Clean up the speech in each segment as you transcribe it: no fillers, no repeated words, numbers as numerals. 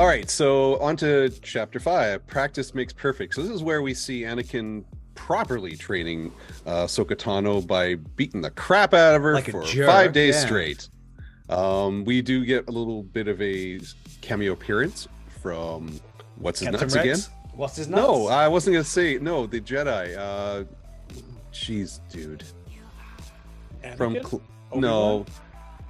All right, so on to chapter 5. Practice makes perfect. So this is where we see Anakin properly training Ahsoka Tano by beating the crap out of her Like a for jerk, 5 days yeah. straight. We do get a little bit of a cameo appearance from what's his Captain nuts Rex? again? What's his nuts? No, I wasn't gonna say no. The Jedi. Jeez, dude. From Anakin? no.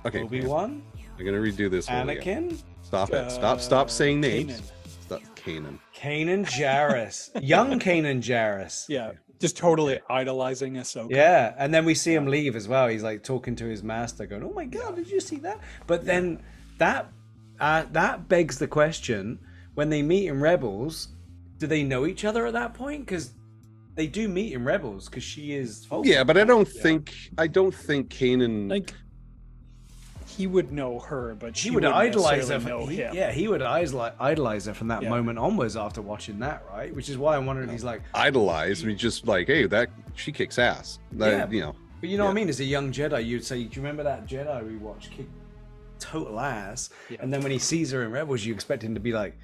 Okay, Obi-Wan? I'm gonna redo this. whole again. Anakin? Stop it! Stop saying names. Kanan. Stop Kanan. Kanan Jarrus. Young Kanan Jarrus. Yeah, just totally idolizing Ahsoka. Yeah, and then we see him leave as well. He's like talking to his master, going, "Oh my god, did you see that?" But then that begs the question: when they meet in Rebels, do they know each other at that point? Because they do meet in Rebels, because she is. Falcon. Yeah, but I don't think Kanan. Like he would know her, but she He would wouldn't idolize her. necessarily know him. Yeah, he would idolize her from that moment onwards after watching that, right? Which is why I'm wondering. He's like idolize. We just like, hey, that she kicks ass. That, you know. But you know what I mean? As a young Jedi, you'd say, do you remember that Jedi we watched kick total ass? Yeah. And then when he sees her in Rebels, you expect him to be like,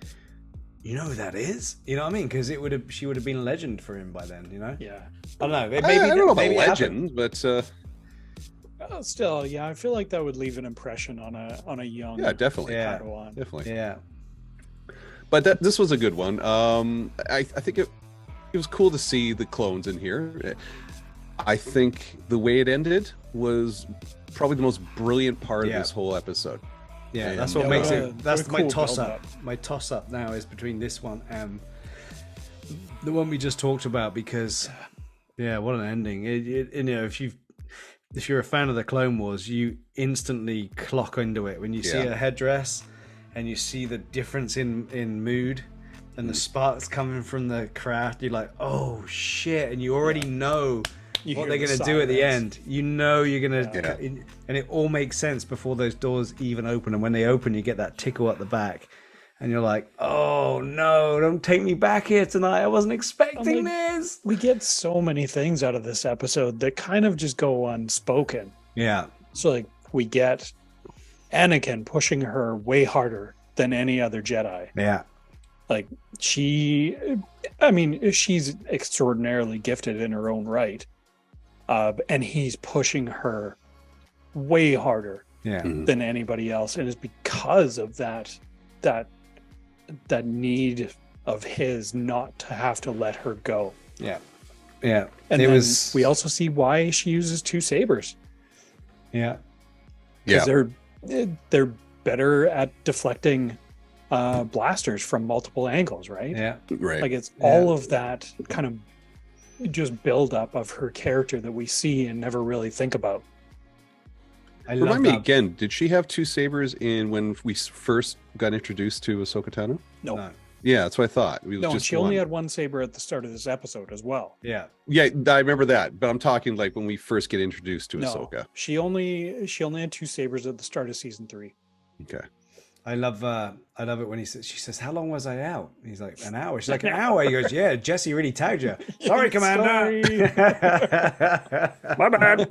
you know who that is? You know what I mean? Because she would have been a legend for him by then. You know? Yeah. I don't know. Maybe I don't know about maybe legend, but still, yeah, I feel like that would leave an impression on a young. Yeah, definitely. Padawan. Definitely. Yeah. But this was a good one. I think it was cool to see the clones in here. I think the way it ended was probably the most brilliant part of this whole episode. Yeah, And that's what makes it. That's my cool toss up. build-up. My toss up now is between this one and the one we just talked about, because what an ending! You know, if you're a fan of the Clone Wars, you instantly clock into it when you see a headdress and you see the difference in mood and the sparks coming from the craft. You're like, oh shit, and you already know what they're going to do at the end. You know you're going to, and it all makes sense before those doors even open. And when they open, you get that tickle at the back, and you're like, oh no, don't take me back here tonight. I wasn't expecting this. We get so many things out of this episode that kind of just go unspoken. Yeah. So like we get Anakin pushing her way harder than any other Jedi. Yeah. Like she's extraordinarily gifted in her own right. And he's pushing her way harder than anybody else. And it's because of that need of his not to have to let her go. Yeah. Yeah. And we also see why she uses 2 sabers. Yeah. Because they're better at deflecting blasters from multiple angles, right? Yeah. Right. Like it's all of that kind of just build up of her character that we see and never really think about. Remind me again, did she have 2 sabers in when we first got introduced to Ahsoka Tano? No. Yeah, that's what I thought. She only had 1 saber at the start of this episode as well. Yeah. Yeah, I remember that, but I'm talking like when we first get introduced to Ahsoka. She only had 2 sabers at the start of season 3. Okay. I love it when she says, how long was I out? He's like, an hour. She's like, an hour. He goes, yeah, Jesse really tagged you. Sorry, Commander. My bad.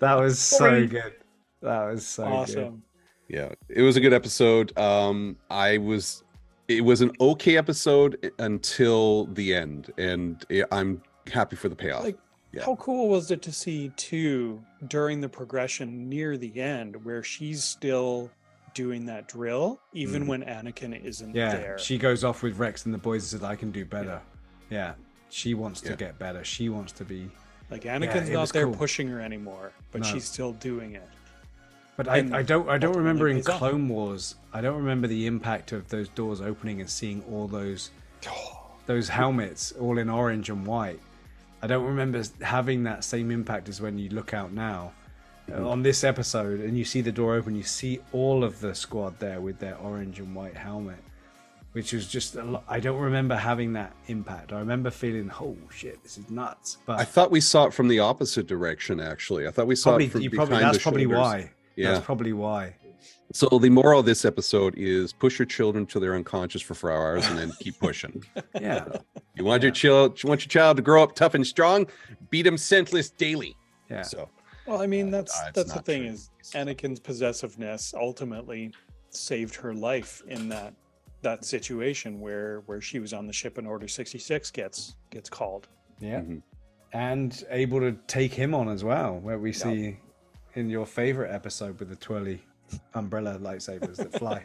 That was so good. That was so awesome. Good. Yeah, it was a good episode. It was an okay episode until the end, and I'm happy for the payoff. Like, how cool was it to see too during the progression near the end where she's still doing that drill even when Anakin isn't there? She goes off with Rex and the boys and says, I can do better. Yeah. She wants to get better. She wants to be like Anakin's not there pushing her anymore, but she's still doing it. But I don't remember in Clone Wars. I don't remember the impact of those doors opening and seeing all those helmets all in orange and white. I don't remember having that same impact as when you look out now on this episode and you see the door open. You see all of the squad there with their orange and white helmet, which was just I don't remember having that impact. I remember feeling, oh shit, this is nuts. But I thought we saw it from the opposite direction. Actually, I thought we saw it from behind the That's probably shoulders. why. Yeah. That's probably why. So the moral of this episode is push your children till they're unconscious for 4 hours and then keep pushing. Yeah. You want your child to grow up tough and strong, beat him senseless daily. Yeah. So Well, I mean, that's the thing true. is Anakin's possessiveness ultimately saved her life in that that situation where she was on the ship and Order 66 gets called. Yeah. Mhm. And able to take him on as well, where we see in your favorite episode with the twirly umbrella lightsabers that fly.